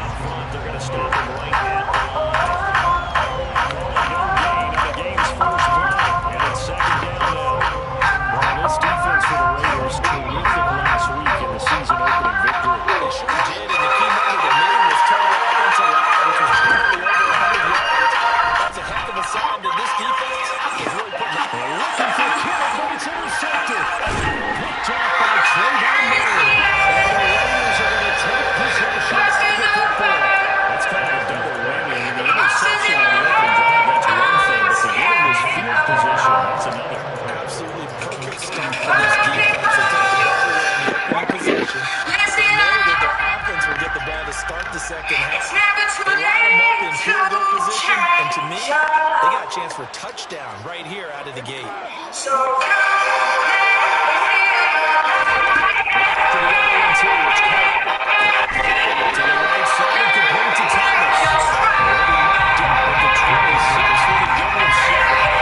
out front. They're going to stop him right at the line. No gain on the game's first play. And it's second down now. Well, this defense for the Raiders, terrific last week in the season-opening victory. They sure did, and the key number to me was total offensive line, which was barely over 100 yards. That's a heck of a sign that this defense is really putting up. Looking for Kittle, but it's intercepted. Picked off by Trayvon Murray. And the Raiders are going to take possession of the football. That's kind of a double whammy. I mean, the interception on the opening drive, that's one thing, but to get in this field position, that's another. Absolutely perfect stuff for this defense to take the ball away in the opening possession. They know that their offense will get the ball to start the second half. They line them up in field goal position, and to me, they got a chance for a touchdown right here out of the gate. To the other one, too. It's Carroll. To the right side and complete to Thomas. Already knocked down at the 26 for the goal of 7.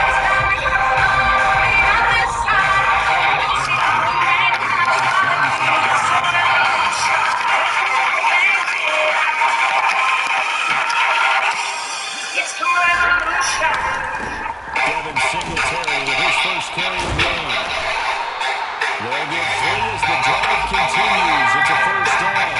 Devin Singletary with his first carry of the game. They'll get 3 as the drive continues. It's a first down.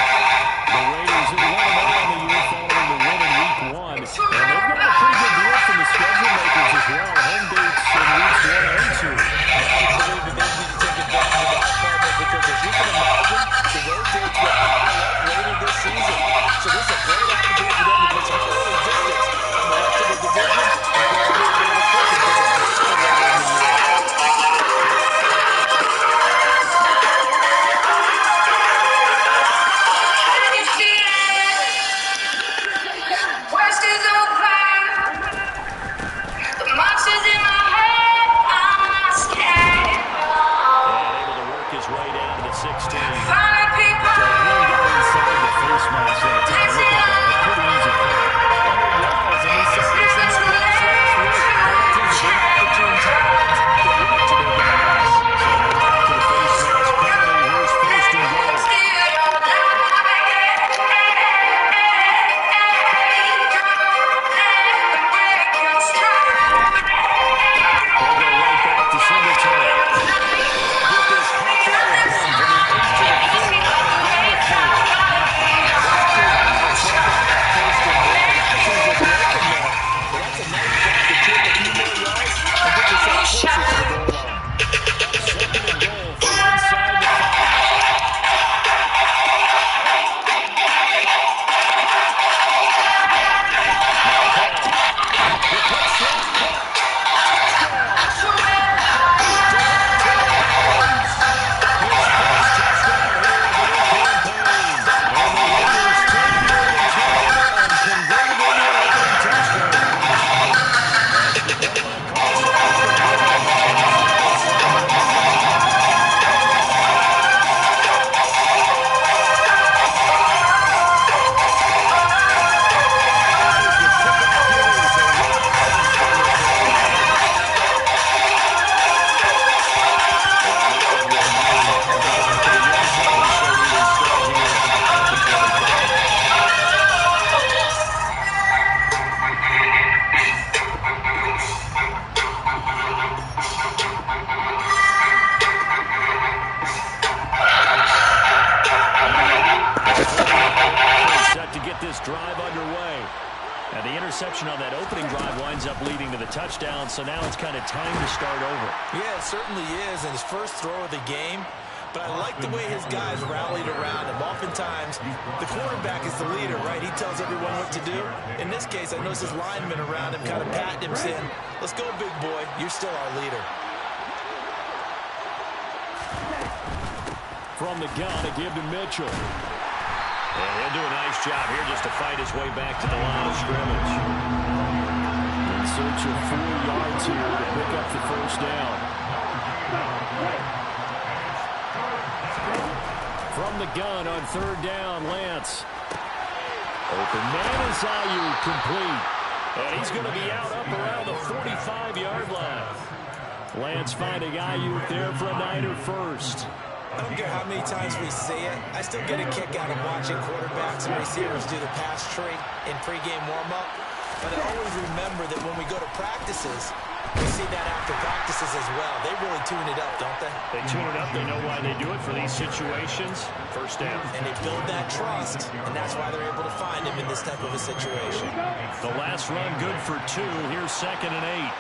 The Raiders at 1-0 on the year following the win in Week 1. And they've got a pretty good deal from the schedule makers as well. Home dates in Weeks 1 and 2. I believe that they need to take advantage of that part of it because, as you can imagine, the road dates will pile up later this season. So this is a great opportunity for them to put some early distance on the rest of the division and put a little bit of a push and take it still later in the year. On that opening drive winds up leading to the touchdown, so now it's kind of time to start over. Yeah, it certainly is, and his first throw of the game. But I like the way his guys rallied around him. Oftentimes, the quarterback is the leader, right? He tells everyone what to do. In this case, I noticed his linemen around him kind of patting him, saying, "Let's go, big boy. You're still our leader." From the gun, a give to Mitchell. And he'll do a nice job here just to fight his way back to the line of scrimmage. In search of 4 yards here to pick up the first down. From the gun on 3rd down, Lance. Open man is Ayuk, complete. And he's going to be out up around the 45-yard line. Lance finding Ayuk there for a Niner first. I don't care how many times we see it. I still get a kick out of watching quarterbacks and receivers do the pass tree in pregame warm-up. But I always remember that when we go to practices, we see that after practices as well. They really tune it up, don't they? They tune it up. They know why they do it for these situations. First down. And they build that trust, and that's why they're able to find him in this type of a situation. The last run good for 2. Here's 2nd and 8.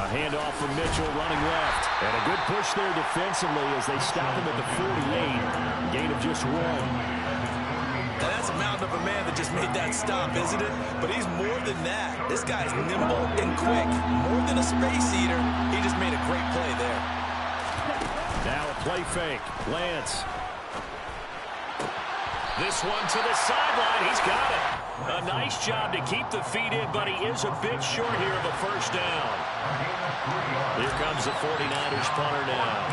A handoff from Mitchell running left. And a good push there defensively as they stop him at the 48. Gain of just 1. Now that's a mountain of a man that just made that stop, isn't it? But he's more than that. This guy's nimble and quick. More than a space eater. He just made a great play there. Now a play fake. Lance. This one to the sideline. He's got it. A nice job to keep the feet in, but he is a bit short here of a first down. Here comes the 49ers punter now,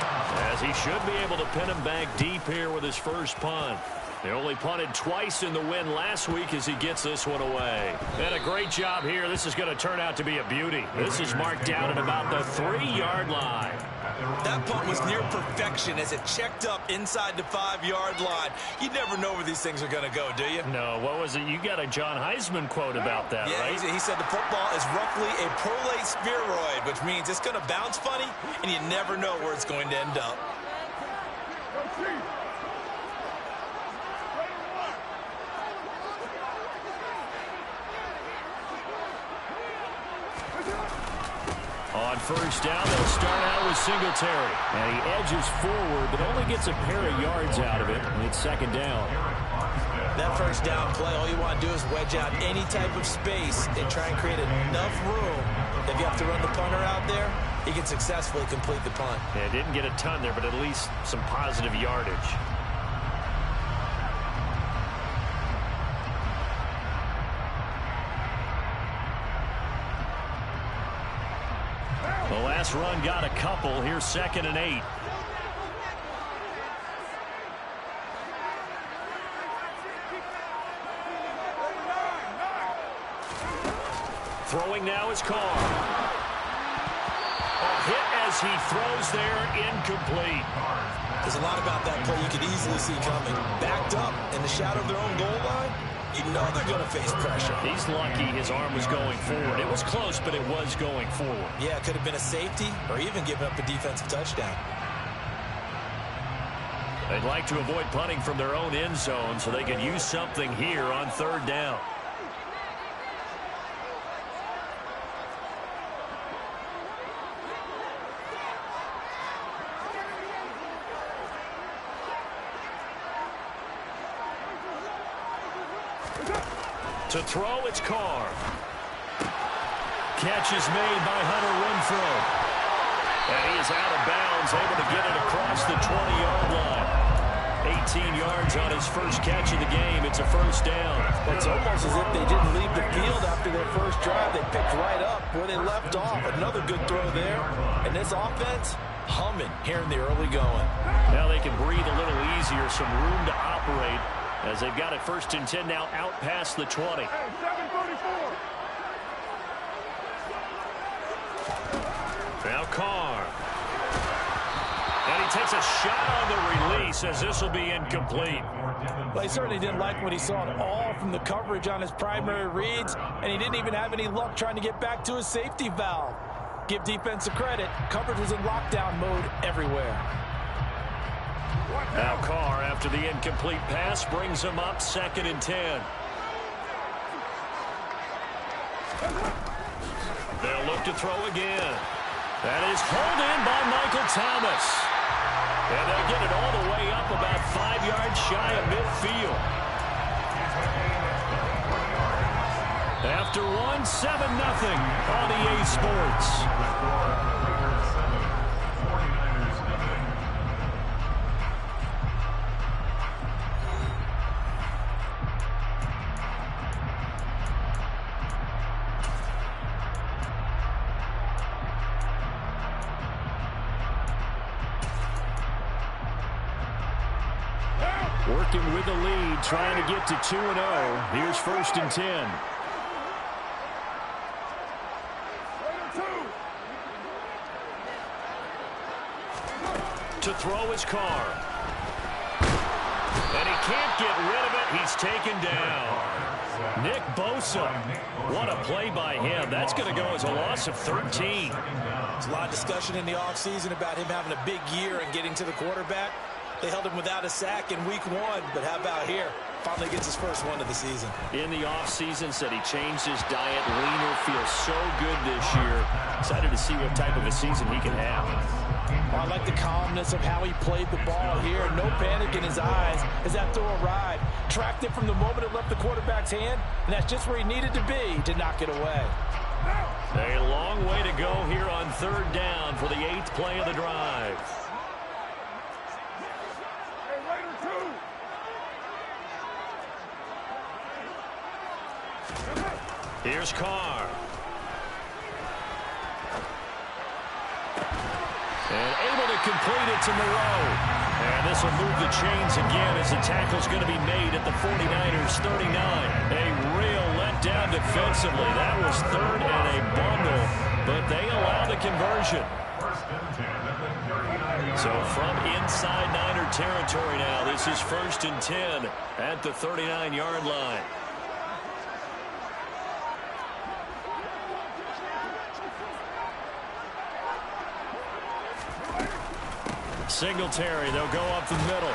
as he should be able to pin him back deep here with his first punt. They only punted twice in the win last week as he gets this one away. And a great job here. This is going to turn out to be a beauty. This is marked out at about the 3-yard line. That punt was near perfection as it checked up inside the 5-yard line. You never know where these things are going to go, do you? No, what was it? You got a John Heisman quote about that, yeah, right? He said the football is roughly a prolate spheroid, which means it's going to bounce funny, and you never know where it's going to end up. On first down, they'll start out with Singletary. And he edges forward, but only gets a pair of yards out of it. And it's 2nd down. That first down play, all you want to do is wedge out any type of space and try and create enough room. If you have to run the punter out there, he can successfully complete the punt. Yeah, didn't get a ton there, but at least some positive yardage. The last run got a couple. Here's 2nd and 8. Throwing now is Carr. A hit as he throws there, incomplete. There's a lot about that play you could easily see coming. Backed up in the shadow of their own goal line, you know they're going to face pressure. He's lucky his arm was going forward. It was close, but it was going forward. Yeah, it could have been a safety or even given up a defensive touchdown. They'd like to avoid punting from their own end zone so they can use something here on 3rd down. To throw, it's Carr. Catch is made by Hunter Renfrow. And he is out of bounds, able to get it across the 20-yard line. 18 yards on his first catch of the game. It's a first down. It's almost as if they didn't leave the field after their first drive. They picked right up where they left off. Another good throw there. And this offense, humming here in the early going. Now they can breathe a little easier, some room to operate as they've got it 1st and 10 now out past the 20. Now Carr. And he takes a shot on the release as this will be incomplete. Well, he certainly didn't like what he saw at all from the coverage on his primary reads, and he didn't even have any luck trying to get back to his safety valve. Give defense a credit. Coverage was in lockdown mode everywhere. Now Carr, after the incomplete pass, brings him up 2nd and 10. They'll look to throw again. That is pulled in by Michael Thomas. And they'll get it all the way up about 5 yards shy of midfield. After 7-0 on EA Sports. Working with the lead, trying to get to 2-0. Here's 1st and 10. To throw his car. And he can't get rid of it. He's taken down. Nick Bosa. What a play by him. That's going to go as a loss of 13. There's a lot of discussion in the offseason about him having a big year and getting to the quarterback. They held him without a sack in week 1, but how about here? Finally gets his first one of the season. In the offseason, said he changed his diet, leaner, feels so good this year. Excited to see what type of a season he can have. I like the calmness of how he played the ball here. No panic in his eyes as that throw arrived. Tracked it from the moment it left the quarterback's hand, and that's just where he needed to be to knock it away. A long way to go here on 3rd down for the 8th play of the drive. Here's Carr. And able to complete it to Moreau. And this will move the chains again as the tackle's going to be made at the 49ers 39. A real letdown defensively. That was 3rd and a bundle, but they allow the conversion. So from inside Niner territory now, this is 1st and 10 at the 39-yard line. Singletary, they'll go up the middle.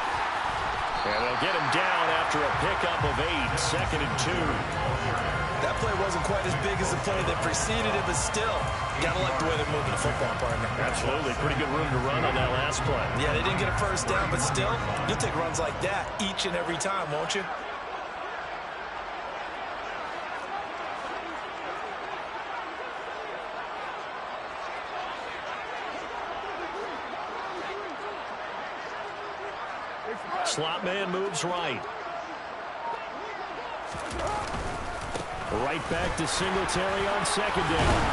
And they'll get him down after a pickup of 8, 2nd and 2. That play wasn't quite as big as the play that preceded it, but still, gotta like the way they're moving the football, partner. Absolutely. Pretty good room to run on that last play. Yeah, they didn't get a first down, but still, you'll take runs like that each and every time, won't you? Slot man moves right. Right back to Singletary on 2nd down.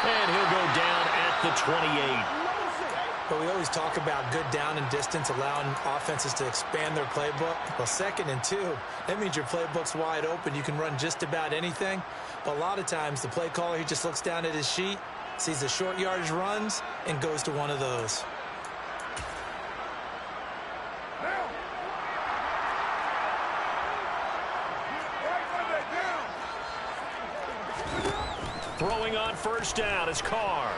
And he'll go down at the 28. But we always talk about good down and distance, allowing offenses to expand their playbook. Well, 2nd and 2, that means your playbook's wide open. You can run just about anything. But a lot of times, the play caller, he just looks down at his sheet, sees the short yardage runs, and goes to one of those. Throwing on 1st down is Carr.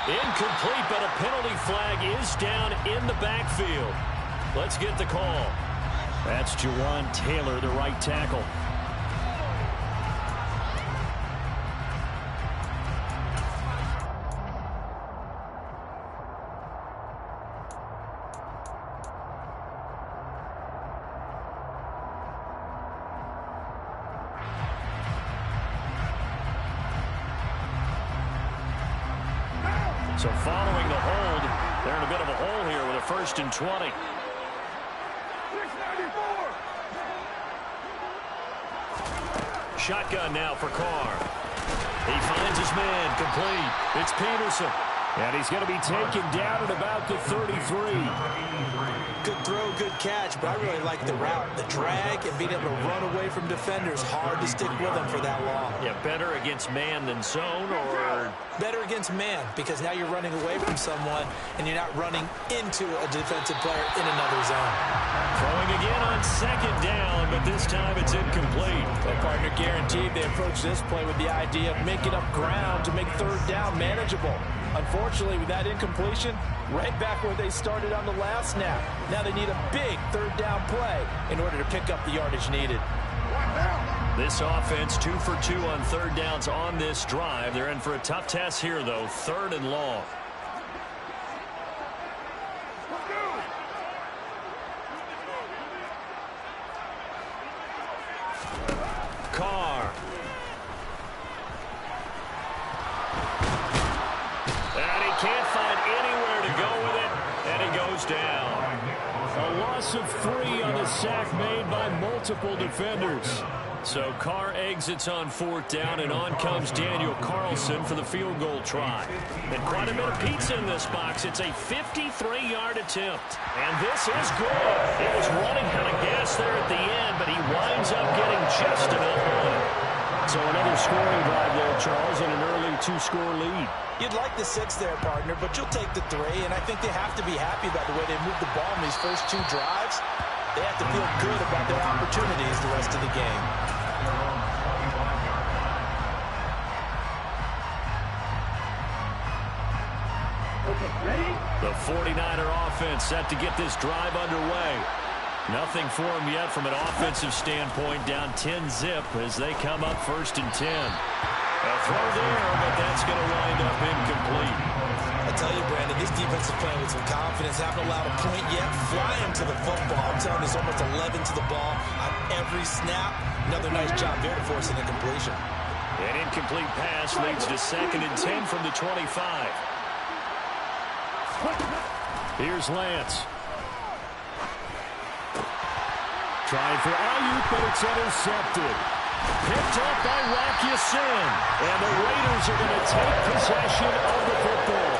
Incomplete, but a penalty flag is down in the backfield. Let's get the call. That's Jawan Taylor, the right tackle. So following the hold, they're in a bit of a hole here with a 1st and 20. Shotgun now for Carr. He finds his man, complete. It's Peterson. And he's going to be taken down at about the 33. Good throw, good catch, but I really like the route. The drag and being able to run away from defenders. Hard to stick with them for that long. Yeah, better against man than zone, or? Better against man, because now you're running away from someone and you're not running into a defensive player in another zone. Throwing again on 2nd down, but this time it's incomplete. Well, partner, guaranteed they approach this play with the idea of making up ground to make 3rd down manageable. Unfortunately, with that incompletion, right back where they started on the last snap. Now they need a big 3rd down play in order to pick up the yardage needed. This offense 2 for 2 on 3rd downs on this drive. They're in for a tough test here, though. 3rd and long. Carr. And he can't find anywhere to go with it, and he goes down. A loss of 3 on the sack made by multiple defenders. So Carr exits on 4th down, and on comes Daniel Carlson for the field goal try. And quite a bit of pizza in this box. It's a 53-yard attempt. And this is good. He was running out of gas there at the end, but he winds up getting just enough on it. So another scoring drive there, Charles, and an early 2-score lead. You'd like the 6 there, partner, but you'll take the 3, and I think they have to be happy about the way they moved the ball in these first 2 drives. They have to feel good about their opportunities the rest of the game. The 49er offense set to get this drive underway. Nothing for them yet from an offensive standpoint, down 10-zip as they come up 1st and 10. A throw there, but that's going to wind up incomplete. I tell you, Brandon, this defense is playing with some confidence. Haven't allowed a point yet. Flying to the football. I'm telling you, there's almost 11 to the ball on every snap. Another nice job there to force an incompletion. An incomplete pass leads to 2nd and 10 from the 25. Here's Lance. Trying for Ayuk, but it's intercepted. Picked up by Rakiasin. And the Raiders are going to take possession of the football.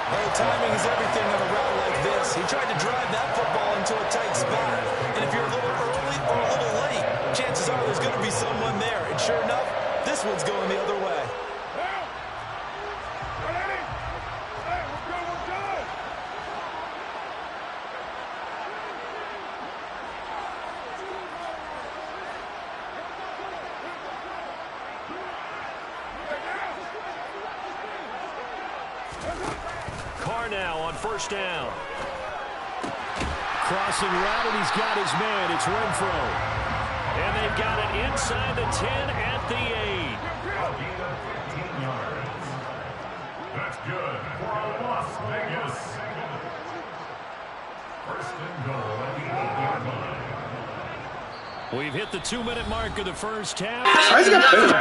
Oh, timing is everything on a route like this. He tried to drive that football into a tight spot. And if you're a little early or a little late, chances are there's going to be someone there. And sure enough, this one's going the other way. Now on 1st down. Crossing route, and he's got his man. It's Renfro. And they've got it inside the 10 at the 8. That's good for Las Vegas. 1st and goal at the 8-yard line. We've hit the 2-minute mark of the first half. Why's he got boom?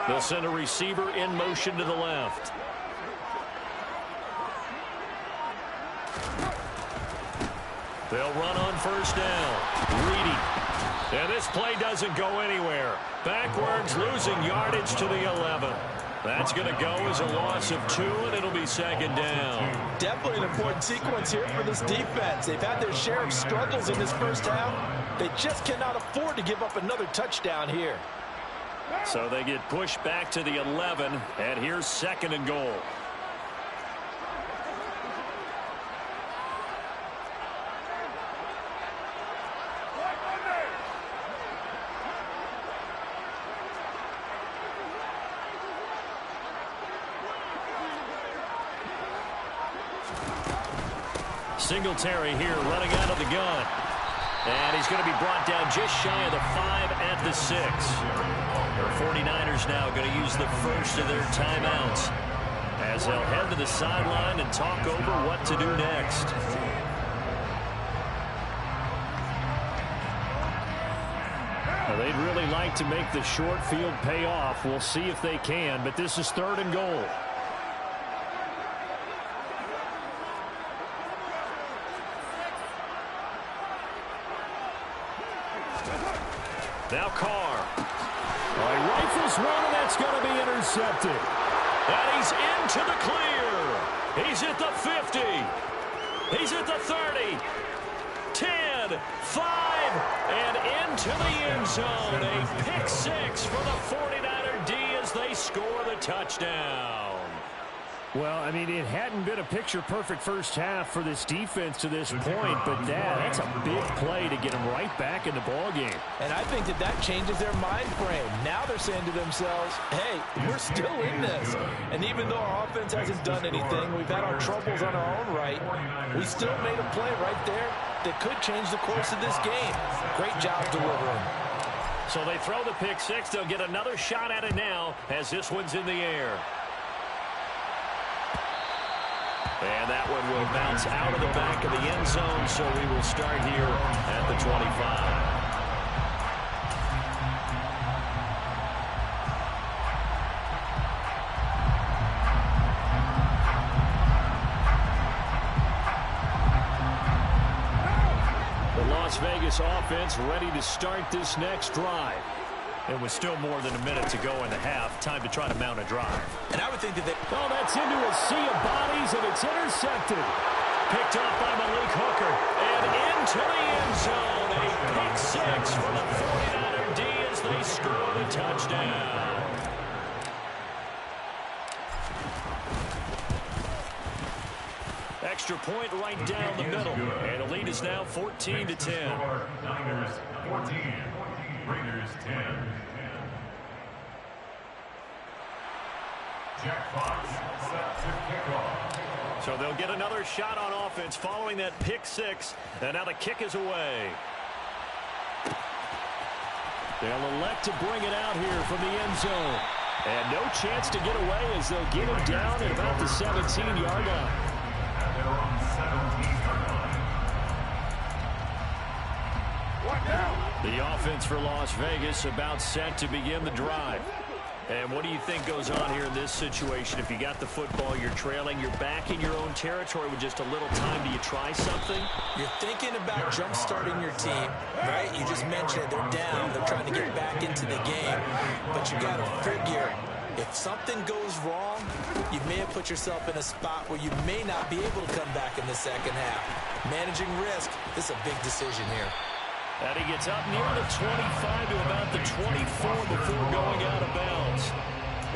They'll send a receiver in motion to the left. They'll run on 1st down. Reedy. And this play doesn't go anywhere. Backwards, losing yardage to the 11. That's going to go as a loss of 2, and it'll be 2nd down. Definitely an important sequence here for this defense. They've had their share of struggles in this first half. They just cannot afford to give up another touchdown here. So they get pushed back to the 11, and here's 2nd and goal. Singletary here running out of the gun. And he's going to be brought down just shy of the 5 at the 6. The 49ers now going to use the first of their timeouts as they'll head to the sideline and talk over what to do next. Well, they'd really like to make the short field pay off. We'll see if they can, but this is 3rd and goal. Now Carr. He rifles one, and that's going to be intercepted. And he's into the clear. He's at the 50. He's at the 30. 10, 5, and into the end zone. A pick 6 for the 49er D as they score the touchdown. Well, I mean, it hadn't been a picture-perfect first half for this defense to this point, but that's a big play to get them right back in the ballgame. And I think that changes their mind frame. Now they're saying to themselves, hey, we're still in this. And even though our offense hasn't done anything, we've had our troubles on our own right, we still made a play right there that could change the course of this game. Great job delivering. So they throw the pick 6. They'll get another shot at it now as this one's in the air. And that one will bounce out of the back of the end zone, so we will start here at the 25. Las Vegas offense ready to start this next drive. It was still more than a minute to go in the half. Time to try to mount a drive. And I would think that they... Oh, that's into a sea of bodies, and it's intercepted. Picked up by Malik Hooker. And into the end zone. A pick six for the 49er D as they score the touchdown. Extra point right down the middle. And the lead is now 14-10. Niners 14, Raiders 10. Jack Fox set to kick off. So they'll get another shot on offense following that pick six. And now the kick is away. They'll elect to bring it out here from the end zone. And no chance to get away as they'll get it down at about the 17-yard line. They're on 17-yard line. The offense for Las Vegas about set to begin the drive. And what do you think goes on here in this situation? If you got the football, you're trailing, you're back in your own territory with just a little time. Do you try something? You're thinking about jump-starting your team, right? You just mentioned it. They're down. They're trying to get back into the game. But you got to figure, if something goes wrong, you may have put yourself in a spot where you may not be able to come back in the second half. Managing risk, this is a big decision here. And he gets up near the 25 to about the 24 before going out of bounds.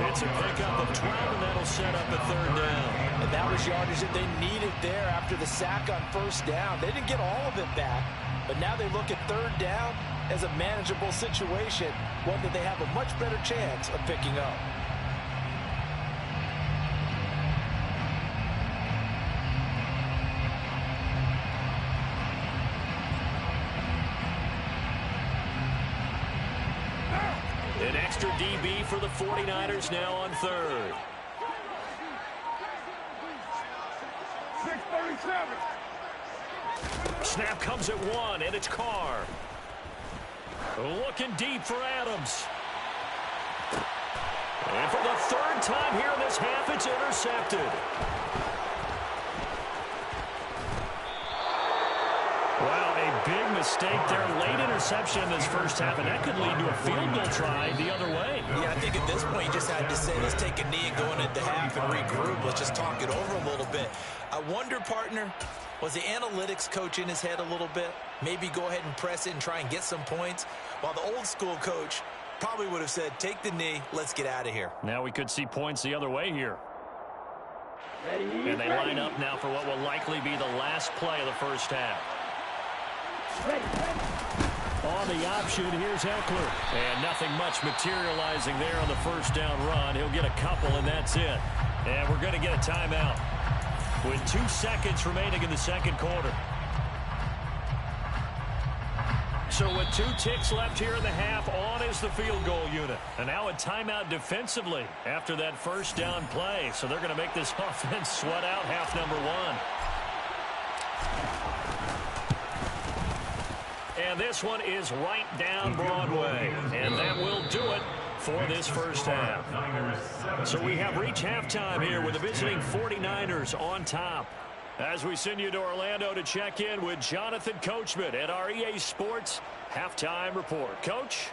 It's a pickup of 12, and that'll set up a third down. And that was yardage that they needed there after the sack on first down. They didn't get all of it back, but now they look at third down as a manageable situation, one that they have a much better chance of picking up. An extra DB for the 49ers now on third. 637. Snap comes at one, and it's Carr. Looking deep for Adams. And for the third time here in this half, it's intercepted. Well, a big mistake there. Late interception in this first half, and that could lead to a field goal try the other way. Yeah, I think at this point you just had to say, let's take a knee and go into half and regroup. Let's just talk it over a little bit. I wonder, partner, was the analytics coach in his head a little bit? Maybe go ahead and press it and try and get some points? While the old school coach probably would have said, take the knee, let's get out of here. Now we could see points the other way here. And they line up now for what will likely be the last play of the first half. On the option, here's Eckler. And nothing much materializing there on the first down run. He'll get a couple, and that's it. And we're going to get a timeout with 2 seconds remaining in the second quarter. So with 2 ticks left here in the half, on is the field goal unit. And now a timeout defensively after that first down play. So they're going to make this offense sweat out half number one. And this one is right down Broadway. And that will do it for this first half. So we have reached halftime here with the visiting 49ers on top. As we send you to Orlando to check in with Jonathan Coachman at our EA Sports Halftime Report. Coach?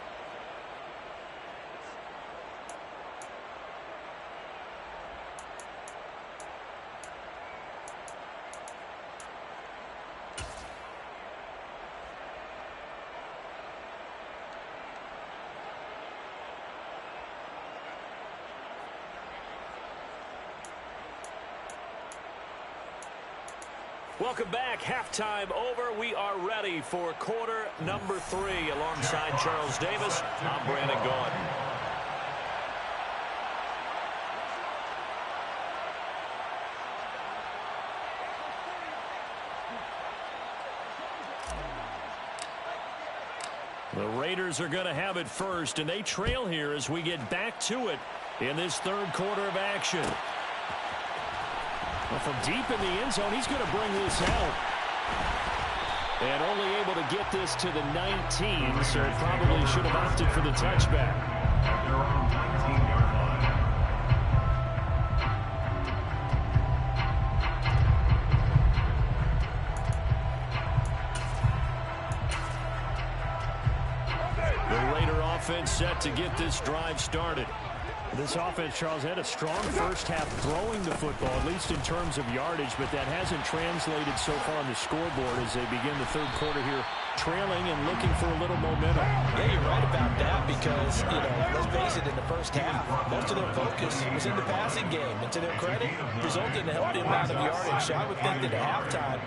Welcome back. Halftime over. We are ready for quarter number 3. Alongside Charles Davis, I'm Brandon Gaudin. The Raiders are going to have it first, and they trail here as we get back to it in this third quarter of action. Well, from deep in the end zone, he's going to bring this out. And only able to get this to the 19, so probably should have opted for the touchback. At their own 19-yard line. Raider offense set to get this drive started. This offense, Charles, had a strong first half throwing the football, at least in terms of yardage, but that hasn't translated so far on the scoreboard as they begin the third quarter here, trailing and looking for a little momentum. Yeah, you're right about that because, let's face it, in the first half, most of their focus was in the passing game. And to their credit, resulted in a healthy amount of yardage. So I would think that at halftime,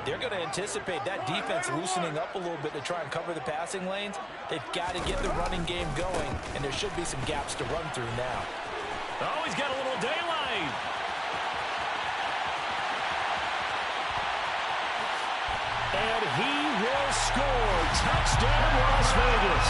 they're going to anticipate that defense loosening up a little bit to try and cover the passing lanes. They've got to get the running game going, and there should be some gaps to run through now. Oh, he's got a little daylight. And he will score. Touchdown, Las Vegas.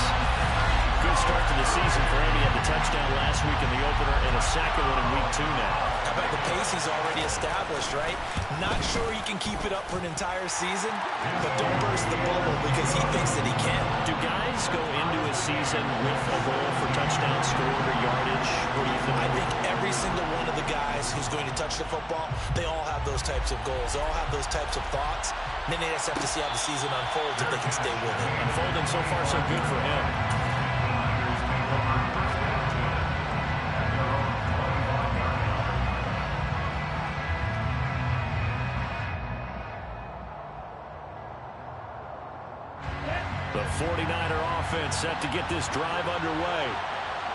Good start to the season for him. He had the touchdown last week in the opener and a second one in week 2 now. How about the pace he's already established, right? Not sure he can keep it up for an entire season, but don't burst the bubble because he thinks that he can. Do guys go into a season with a goal for touchdown scored or yardage? What do you think? I think every single one of the guys who's going to touch the football, they all have those types of goals. They all have those types of thoughts. And then they just have to see how the season unfolds if they can stay with it. Unfolding so far so good for him. The 49er offense set to get this drive underway.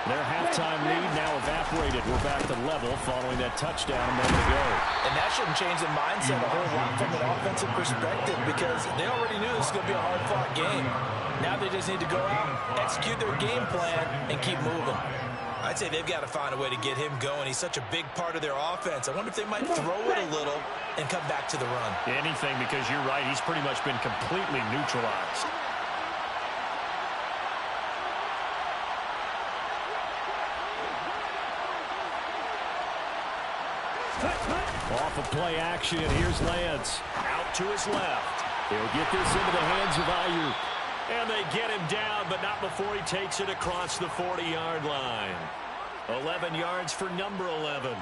Their halftime lead now evaporated. We're back to level following that touchdown a moment ago. And that shouldn't change the mindset a whole lot from an offensive perspective because they already knew this was going to be a hard-fought game. Now they just need to go out, execute their game plan, and keep moving. I'd say they've got to find a way to get him going. He's such a big part of their offense. I wonder if they might throw it a little and come back to the run. Anything, because you're right. He's pretty much been completely neutralized. Off of play action, here's Lance. Out to his left. He'll get this into the hands of Ayuk. And they get him down, but not before he takes it across the 40-yard line. 11 yards for number 11.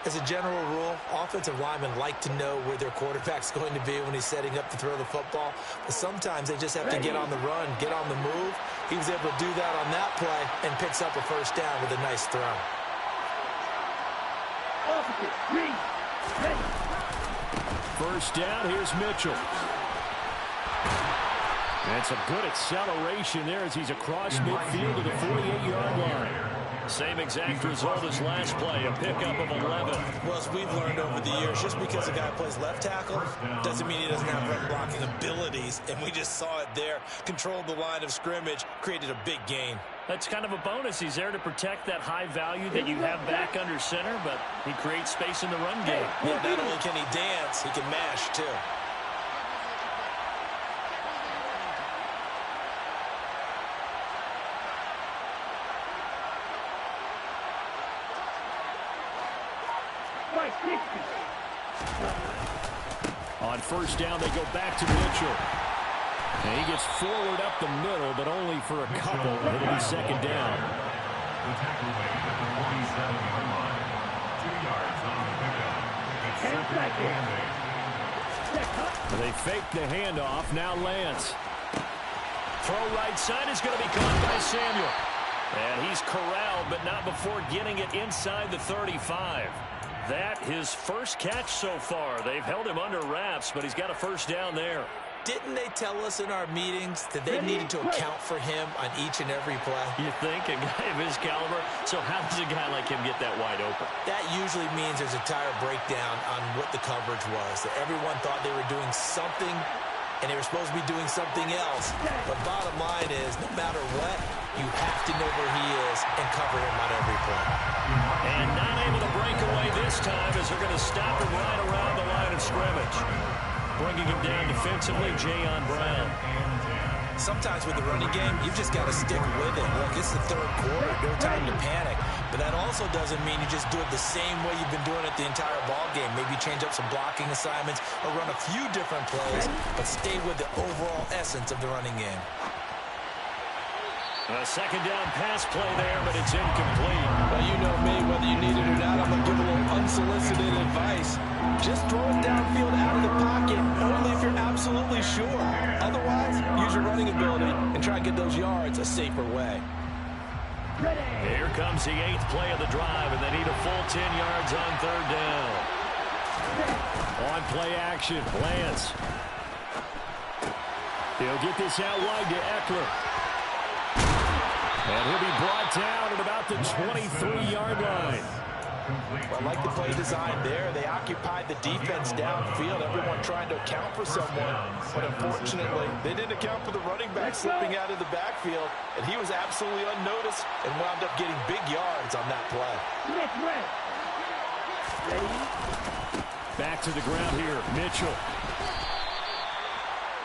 As a general rule, offensive linemen like to know where their quarterback's going to be when he's setting up to throw the football. But sometimes they just have to get on the run, get on the move. He was able to do that on that play and picks up a first down with a nice throw. First down, here's Mitchell. And some good acceleration there as he's across midfield to the 48-yard line. Same exact result as last play, a pickup of 11. Well, as we've learned over the years, just because a guy plays left tackle doesn't mean he doesn't have run blocking abilities, and we just saw it there. Controlled the line of scrimmage, created a big gain. That's kind of a bonus. He's there to protect that high value that you have back under center, but he creates space in the run game. Yeah, not only can he dance, he can mash, too. On first down, they go back to Mitchell. And he gets forward up the middle, but only for a couple. It'll be second down. The tackle made at the 47-yard line. 2 yards on the pickup. Second and 8. They fake the handoff. Now Lance. Throw right side is going to be caught by Samuel. And he's corralled, but not before getting it inside the 35. That his first catch so far. They've held him under wraps, but he's got a first down there. Didn't they tell us in our meetings that they needed to account for him on each and every play? You think? A guy of his caliber? So how does a guy like him get that wide open? That usually means there's a tire breakdown on what the coverage was. That everyone thought they were doing something, and they were supposed to be doing something else. But bottom line is, no matter what, you have to know where he is and cover him on every play. And not able to break away this time as they're going to stop him right around the line of scrimmage. Bringing him down defensively, Jayon Brown. Sometimes with the running game, you've just got to stick with it. Look, it's the third quarter. No time to panic. But that also doesn't mean you just do it the same way you've been doing it the entire ball game. Maybe change up some blocking assignments or run a few different plays, but stay with the overall essence of the running game. A second down pass play there, but it's incomplete. Well, you know me, whether you need it or not, I'm going to give a little unsolicited advice. Just throw it downfield out of the pocket, only if you're absolutely sure. Otherwise, use your running ability and try try and get those yards a safer way. Here comes the 8th play of the drive, and they need a full 10 yards on 3rd down. On play action, Lance. He'll get this out wide to Eckler. And he'll be brought down at about the 23-yard line. I like the play design there. They occupied the defense downfield, everyone trying to account for someone. But unfortunately, they didn't account for the running back slipping out of the backfield, and he was absolutely unnoticed and wound up getting big yards on that play. Back to the ground here, Mitchell.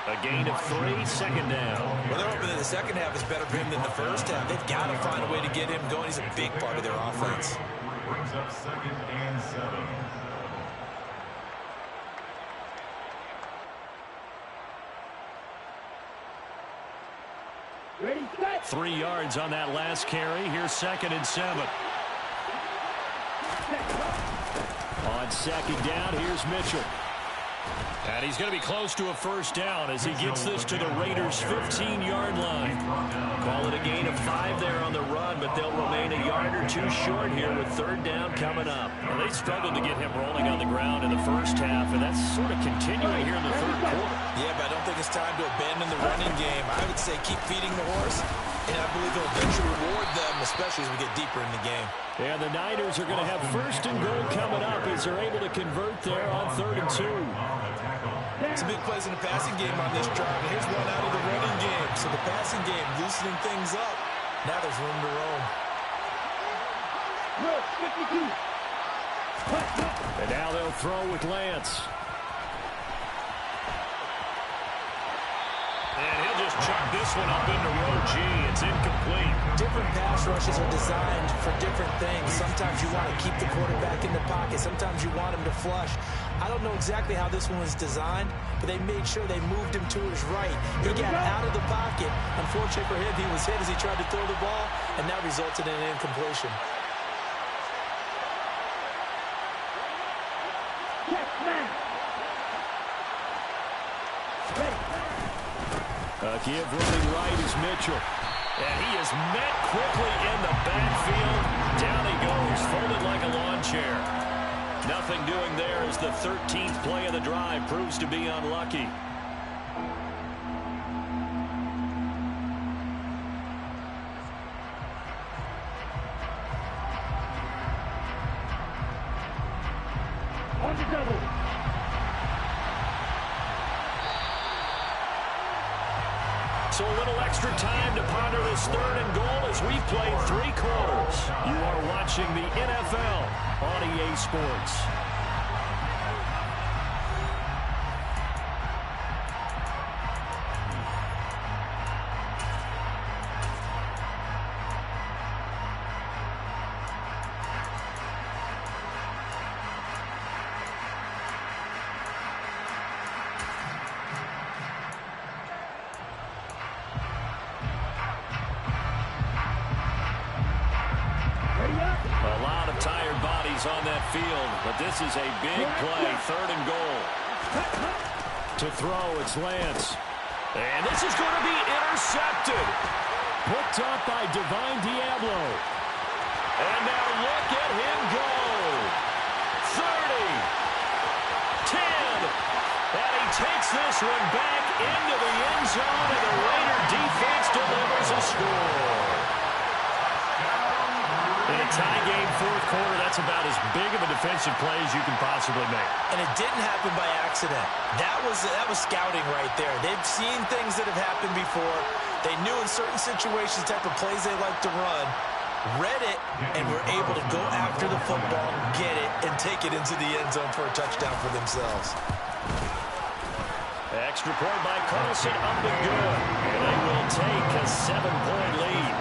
A gain of 3, 2nd down. Well, they're hoping that the second half is better for him than the first half. They've got to find a way to get him going. He's a big part of their offense. Brings up 2nd and 7. Ready, set. 3 yards on that last carry. Here's 2nd and 7. On 2nd down, here's Mitchell. And he's going to be close to a first down as he gets this to the Raiders' 15-yard line. Call it a gain of 5 there on the run, but they'll remain a yard or 2 short here with 3rd down coming up. Well, they struggled to get him rolling on the ground in the first half, and that's sort of continuing here in the 3rd quarter. Yeah, but I don't think it's time to abandon the running game. I would say keep feeding the horse, and I believe he'll eventually reward them, especially as we get deeper in the game. And the Niners are going to have 1st and goal coming up as they're able to convert there on 3rd and 2. Some big plays in the passing game on this drive, and here's one out of the running game. So the passing game loosening things up. Now there's room to roam. And now they'll throw with Lance. And he'll just chuck this one up into row G. It's incomplete. Different pass rushes are designed for different things. Sometimes you want to keep the quarterback in the pocket. Sometimes you want him to flush. I don't know exactly how this one was designed, but they made sure they moved him to his right. He got out of the pocket. Unfortunately for him, he was hit as he tried to throw the ball, and that resulted in an incompletion. Give running right is Mitchell. And he is met quickly in the backfield. Down he goes, folded like a lawn chair. Nothing doing there as the 13th play of the drive proves to be unlucky. On the double. So a little extra time to ponder this 3rd and goal as we've played 3 quarters. You are watching the NFL on EA Sports. On that field, but this is a big play, 3rd and goal. To throw, it's Lance. And this is going to be intercepted. Picked up by Divine Diablo. And now look at him go. 30. 10. And he takes this one back into the end zone, and the Raider defense delivers a score. In a tie game, 4th quarter, that's about as big of a defensive play as you can possibly make. And it didn't happen by accident. That was scouting right there. They've seen things that have happened before. They knew in certain situations the type of plays they like to run, read it, and were able to go after the football, get it, and take it into the end zone for a touchdown for themselves. Extra point by Carlson up and good. And they will take a 7-point lead.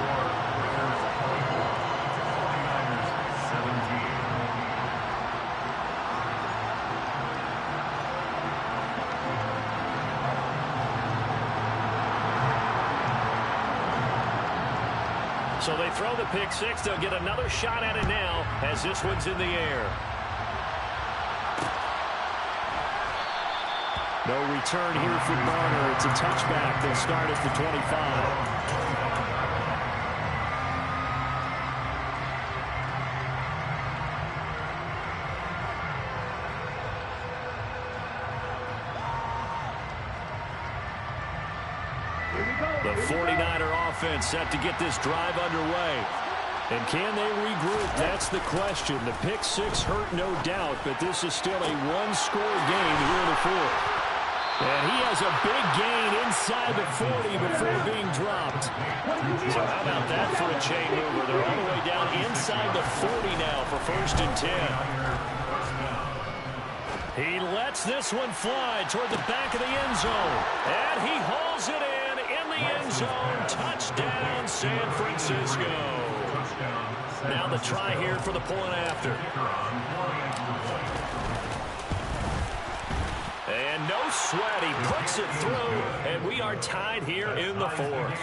So they throw the pick 6. They'll get another shot at it now as this one's in the air. No return here for Garner. It's a touchback. They'll start at the 25. The 49er offense set to get this drive underway. And can they regroup? That's the question. The pick six hurt, no doubt, but this is still a one-score game here in the fourth. And he has a big gain inside the 40 before being dropped. So how about that for a chain mover? They're all the way down inside the 40 now for 1st and 10. He lets this one fly toward the back of the end zone. And he hauls it in the end zone. Touchdown, San Francisco. Now the try here for the point after. And no sweat. He puts it through, and we are tied here in the fourth.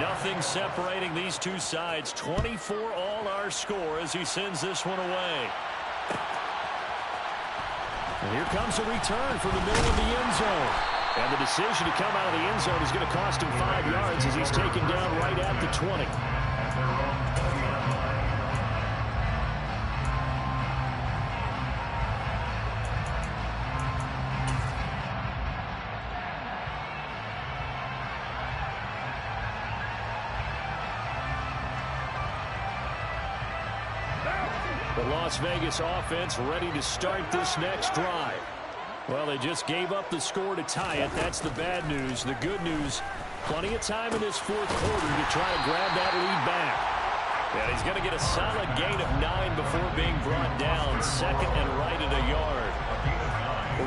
Nothing separating these two sides. 24 all our score as he sends this one away. And here comes a return from the middle of the end zone. And the decision to come out of the end zone is going to cost him 5 yards as he's taken down right at the 20. The Las Vegas offense ready to start this next drive. Well, they just gave up the score to tie it. That's the bad news. The good news, plenty of time in this fourth quarter to try to grab that lead back. And he's going to get a solid gain of 9 before being brought down. 2nd and right at a yard.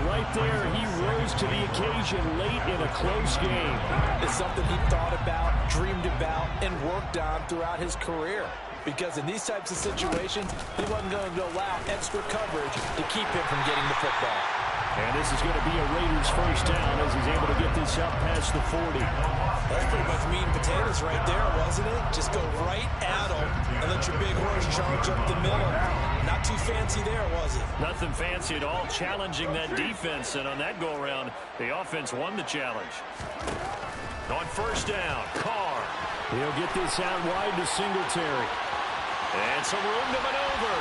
Right there, he rose to the occasion late in a close game. It's something he thought about, dreamed about, and worked on throughout his career. Because in these types of situations, he wasn't going to allow extra coverage to keep him from getting the football. And this is going to be a Raiders first down as he's able to get this up past the 40. That's pretty much meat and potatoes right there, wasn't it? Just go right at him and let your big horse charge up the middle. Not too fancy there, was it? Nothing fancy at all, challenging that defense. And on that go-around, the offense won the challenge. On first down, Carr. He'll get this out wide to Singletary. And some room to maneuver.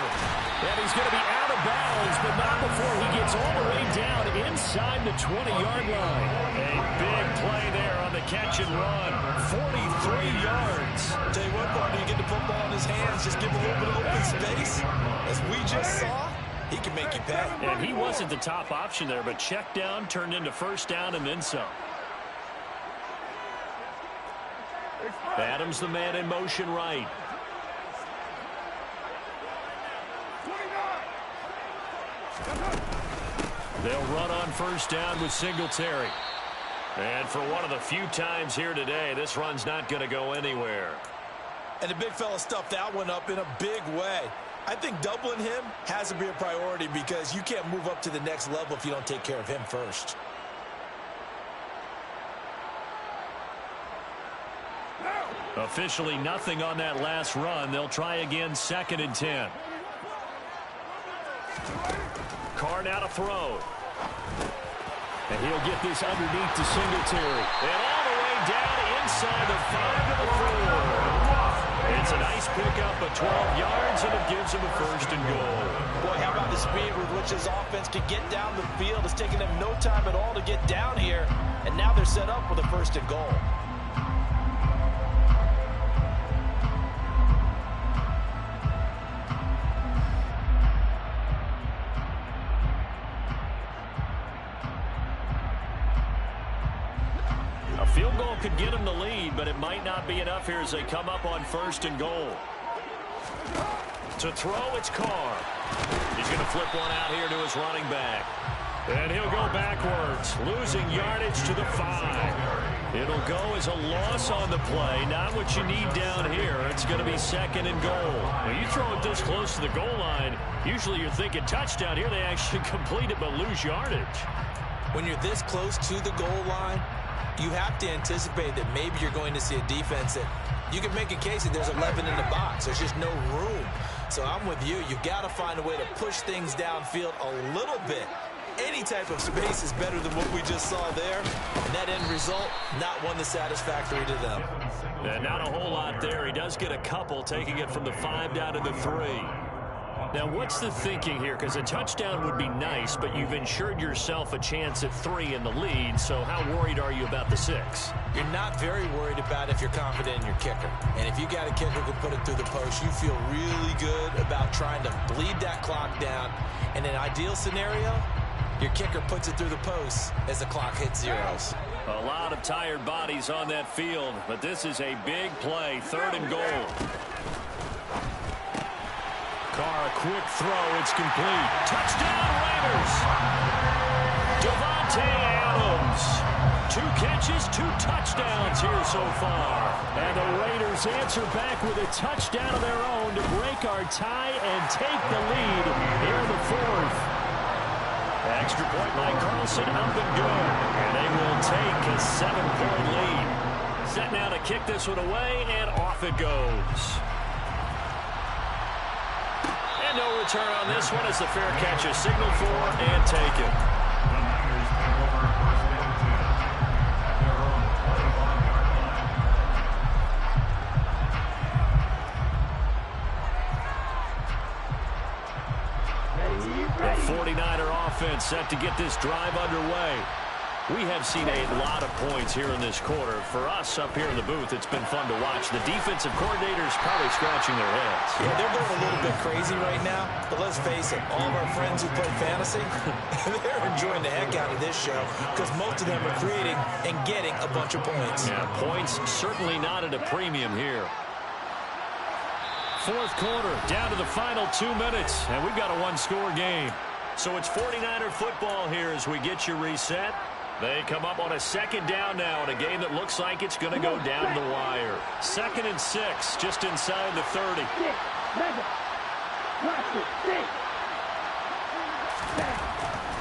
And he's going to be out of bounds, but not before he gets all the way down inside the 20-yard line. A big play there on the catch and run. 43 yards. Tell you what, partner, you get the football in his hands, just give him a little bit of open space. As we just saw, he can make you pay. And he wasn't the top option there, but check down turned into first down and then some. Adams the man in motion right. They'll run on first down with Singletary. And for one of the few times here today, this run's not going to go anywhere. And the big fella stuffed that one up in a big way. I think doubling him has to be a priority because you can't move up to the next level if you don't take care of him first. Officially nothing on that last run. They'll try again 2nd and 10. Carr now to throw. And he'll get this underneath to Singletary. And all the way down inside the 5 to the 4. It's a nice pickup of 12 yards, and it gives him a 1st and goal. Boy, how about the speed with which his offense can get down the field? It's taken them no time at all to get down here. And now they're set up with a 1st and goal. A field goal could get him the lead, but it might not be enough here as they come up on 1st and goal. To throw, it's Carr. He's going to flip one out here to his running back. And he'll go backwards, losing yardage to the 5. It'll go as a loss on the play. Not what you need down here. It's going to be 2nd and goal. When you throw it this close to the goal line, usually you're thinking touchdown. Here they actually complete it but lose yardage. When you're this close to the goal line, you have to anticipate that maybe you're going to see a defense that you can make a case that there's 11 in the box. There's just no room. So I'm with you. You've got to find a way to push things downfield a little bit. Any type of space is better than what we just saw there. Net end result, not one that's satisfactory to them. And not a whole lot there. He does get a couple, taking it from the 5 down to the 3. Now, what's the thinking here? Because a touchdown would be nice, but you've ensured yourself a chance at 3 in the lead, so how worried are you about the 6? You're not very worried about if you're confident in your kicker. And if you got a kicker who can put it through the post, you feel really good about trying to bleed that clock down. In an ideal scenario, your kicker puts it through the post as the clock hits zeros. A lot of tired bodies on that field, but this is a big play, 3rd and goal. Carr, a quick throw, it's complete. Touchdown, Raiders! Davante Adams. 2 catches, 2 touchdowns here so far. And the Raiders answer back with a touchdown of their own to break our tie and take the lead here in the 4th. Extra point by Carlson, up and good. And they will take a 7-point lead. Set now to kick this one away, and off it goes. And no return on this one as the fair catch is signaled for and taken. The Niners take over first and 10 at their own 25-yard line. The 49er offense set to get this drive underway. We have seen a lot of points here in this quarter. For us up here in the booth, it's been fun to watch. The defensive coordinators probably scratching their heads. Yeah, they're going a little bit crazy right now, but let's face it, all of our friends who play fantasy, they're enjoying the heck out of this show because most of them are creating and getting a bunch of points. Yeah, points certainly not at a premium here. 4th quarter, down to the final 2 minutes, and we've got a 1-score game. So it's 49er football here as we get you reset. They come up on a 2nd down now in a game that looks like it's going to go down the wire. 2nd and 6, just inside the 30.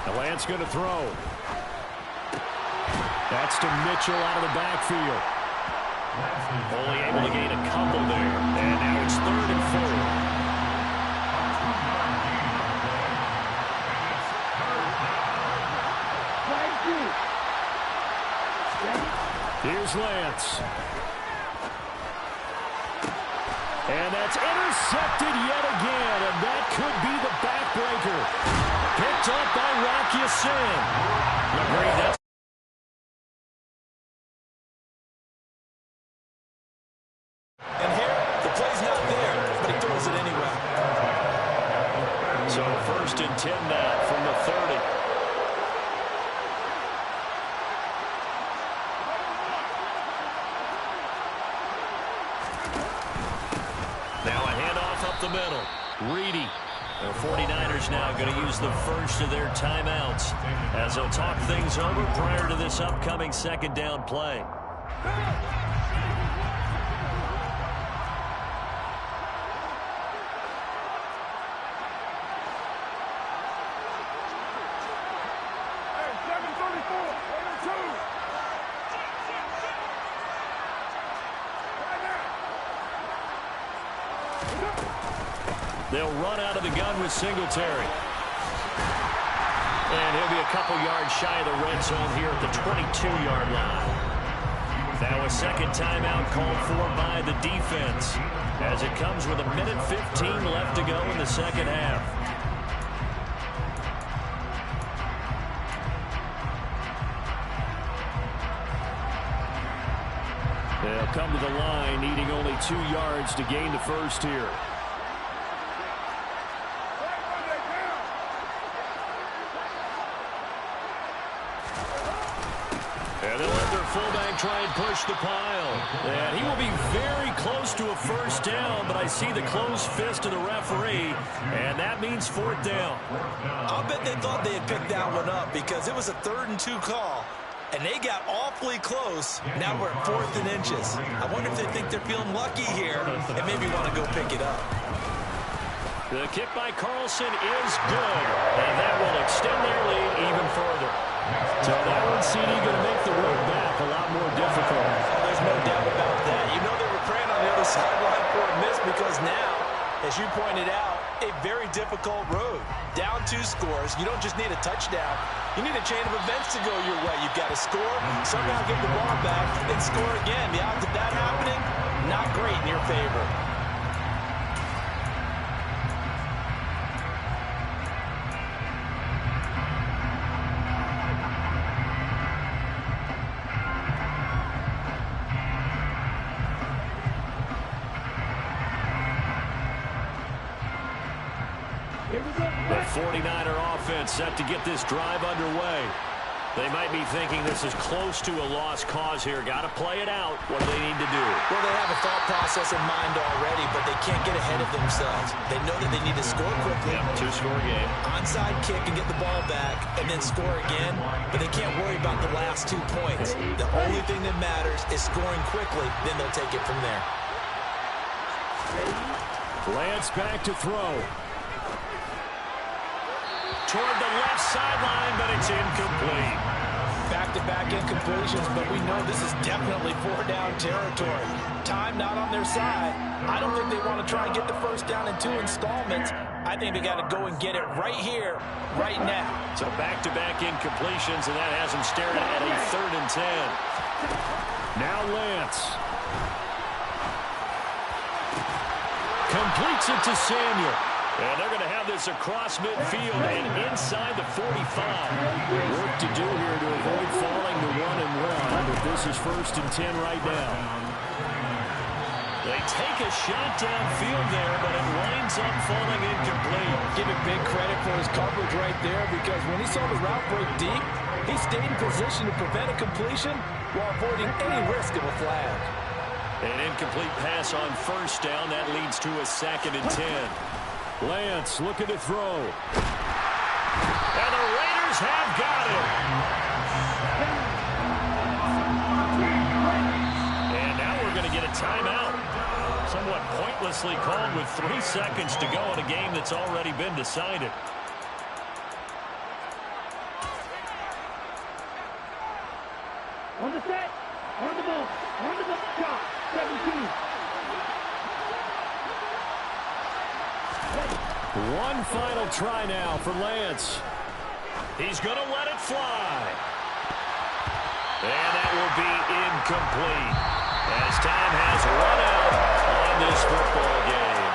The Lance going to throw. That's to Mitchell out of the backfield. Only able to gain a couple there. And now it's 3rd and 4. Here's Lance. And that's intercepted yet again, and that could be the backbreaker. Picked up by Rock Ya-Sin. Agreed, that's And here, the play's not there, but he throws it anyway. so 1st and 10 now from the 30. Now a handoff up the middle. Reedy. The 49ers now going to use the first of their timeouts as they'll talk things over prior to this upcoming 2nd down play. They'll run out of the gun with Singletary. And he'll be a couple yards shy of the red zone here at the 22-yard line. Now a 2nd timeout called for by the defense as it comes with 1:15 left to go in the 2nd half. They'll come to the line needing only 2 yards to gain the first here. And they'll let their fullback try and push the pile. And he will be very close to a first down, but I see the closed fist of the referee, and that means 4th down. I'll bet they thought they had picked that one up because it was a 3rd and 2 call, and they got awfully close. Now we're at 4th and inches. I wonder if they think they're feeling lucky here and maybe want to go pick it up. The kick by Carlson is good, and that will extend their lead even further. So that one, CD, going to make the road back a lot more difficult. Oh, there's no doubt about that. You know they were praying on the other sideline for a miss because now, as you pointed out, a very difficult road. Down 2 scores. You don't just need a touchdown. You need a chain of events to go your way. You've got to score, somehow get the ball back, and score again. The odds of that happening, not great in your favor. The 49er offense set to get this drive underway. They might be thinking this is close to a lost cause here. Got to play it out. What do they need to do? Well, they have a thought process in mind already, but they can't get ahead of themselves. They know that they need to score quickly. Yep, two-score game. Onside kick and get the ball back and then score again, but they can't worry about the last 2 points. The only thing that matters is scoring quickly, then they'll take it from there. Lance back to throw. Toward the left sideline, but it's incomplete. Back-to-back incompletions, but we know this is definitely 4-down territory. Time not on their side. I don't think they want to try and get the first down in 2 installments. I think they got to go and get it right here, right now. So back-to-back incompletions, and that has them staring at a 3rd and 10. Now Lance. Completes it to Samuel. And they're going to have this across midfield and inside the 45. Work to do here to avoid falling to 1-1, but this is 1st and 10 right now. They take a shot downfield there, but it winds up falling incomplete. Give it big credit for his coverage right there, because when he saw the route break deep, he stayed in position to prevent a completion while avoiding any risk of a flag. An incomplete pass on 1st down. That leads to a 2nd and 10. Lance looking to throw. And the Raiders have got it. And now we're going to get a timeout. Somewhat pointlessly called with 3 seconds to go in a game that's already been decided. On the set, on the ball, shot, 17. One final try now for Lance. He's going to let it fly. And that will be incomplete as time has run out on this football game.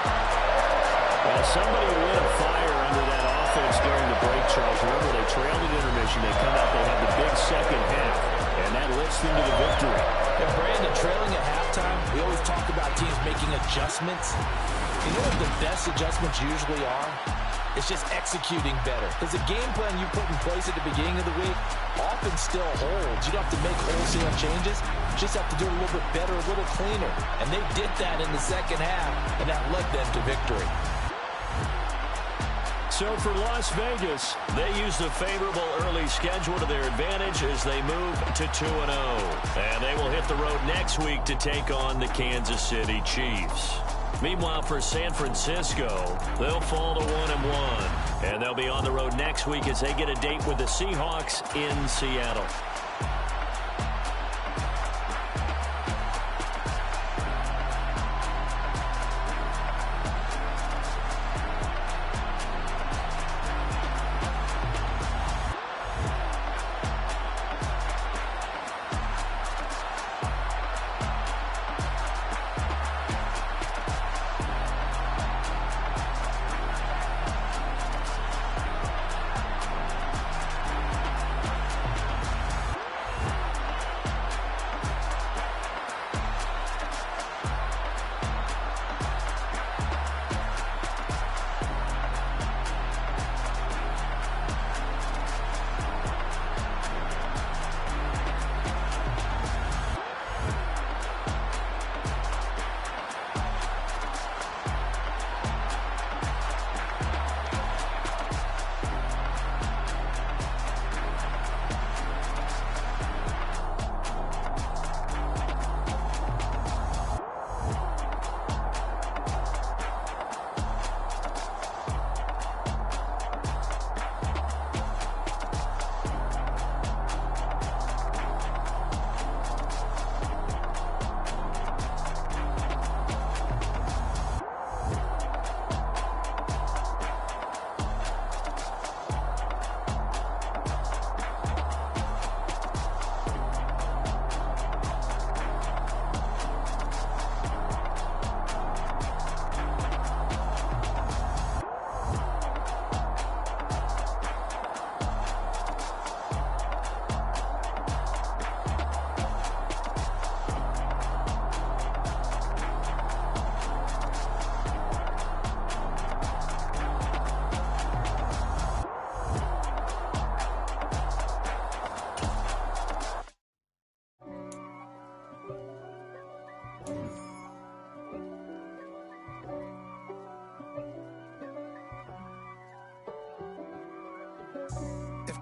Well, somebody lit a fire under that offense during the break, Charles. Remember, they trailed at intermission. They come out, they have the big second half, and that lifts them to the victory. And Brandon, trailing at halftime, we always talk about teams making adjustments. You know what the best adjustments usually are? It's just executing better. Because the game plan you put in place at the beginning of the week often still holds. You don't have to make wholesale changes. You just have to do it a little bit better, a little cleaner. And they did that in the second half, and that led them to victory. So for Las Vegas, they used a favorable early schedule to their advantage as they move to 2-0. And they will hit the road next week to take on the Kansas City Chiefs. Meanwhile, for San Francisco, they'll fall to 1-1. And they'll be on the road next week as they get a date with the Seahawks in Seattle.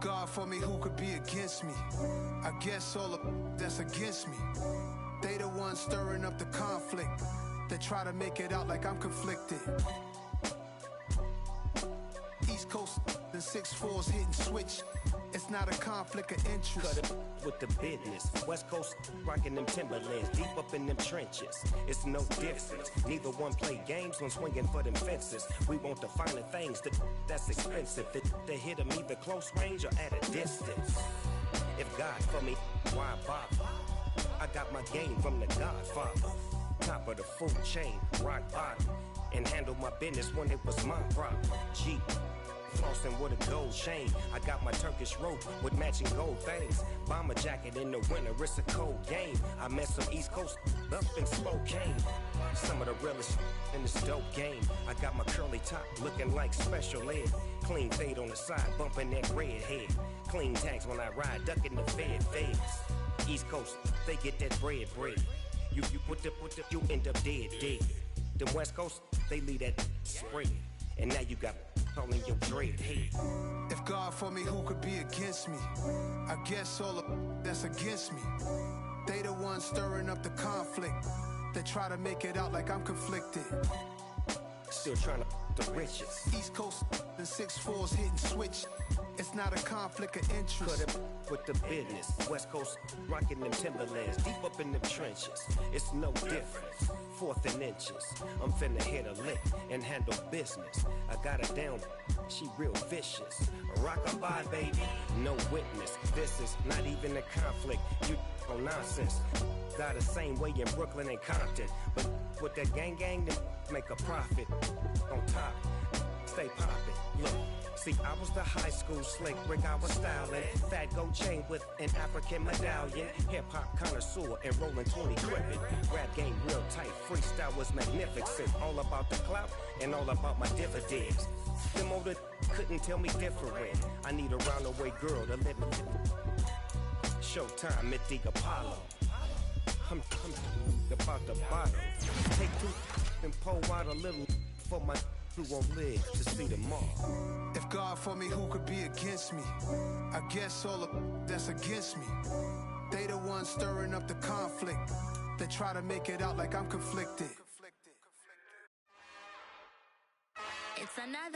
God for me, who could be against me? I guess all the that's against me. They the ones stirring up the conflict. They try to make it out like I'm conflicted. East Coast and 6'4's hitting switch. It's not a conflict of interest. Cut it with the business. West Coast rocking them Timberlands, deep up in them trenches. It's no difference. Neither one play games when swinging for them fences. We want the finer things that's expensive. They hit them either close range or at a distance. If God for me, why bother? I got my game from the Godfather. Top of the food chain, rock bottom. And handle my business when it was my problem. G. Flossing with a gold chain. I got my Turkish rope with matching gold things. Bomber jacket in the winter, it's a cold game. I met some East Coast up in Spokane. Some of the realest in this dope game. I got my curly top looking like special ed. Clean fade on the side, bumping that red head. Clean tags when I ride, ducking the feds. East Coast, they get that bread. You you end up dead. The West Coast, they leave that spread. And now you got in your dread head. If God for me, who could be against me? I guess all the that's against me. They the ones stirring up the conflict. They try to make it out like I'm conflicted. Still trying to the riches. East Coast and 6'4's hitting switch. It's not a conflict of interest. Cut it with the business. West Coast rocking them Timberlands, deep up in them trenches. It's no difference. 4th and inches. I'm finna hit a lick and handle business. I got her down, she real vicious. Rock-a-bye, baby, no witness. This is not even a conflict. You on nonsense. Got the same way in Brooklyn and Compton. But with that gang, then make a profit. On top, stay poppin'. Look. See, I was the high school slick Rick, I was styling. Fat gold chain with an African medallion. Hip-hop connoisseur and rolling 20 gripping. Rap game real tight, freestyle was magnificent. All about the clout and all about my dividends. Them older couldn't tell me different. I need a round-the-way girl to live in. Showtime at the Apollo. I'm about the bottle. Take 2 and pour out a little for my who won't live to see tomorrow. If God for me, who could be against me? I guess all the that's against me. They the ones stirring up the conflict. They try to make it out like I'm conflicted. It's another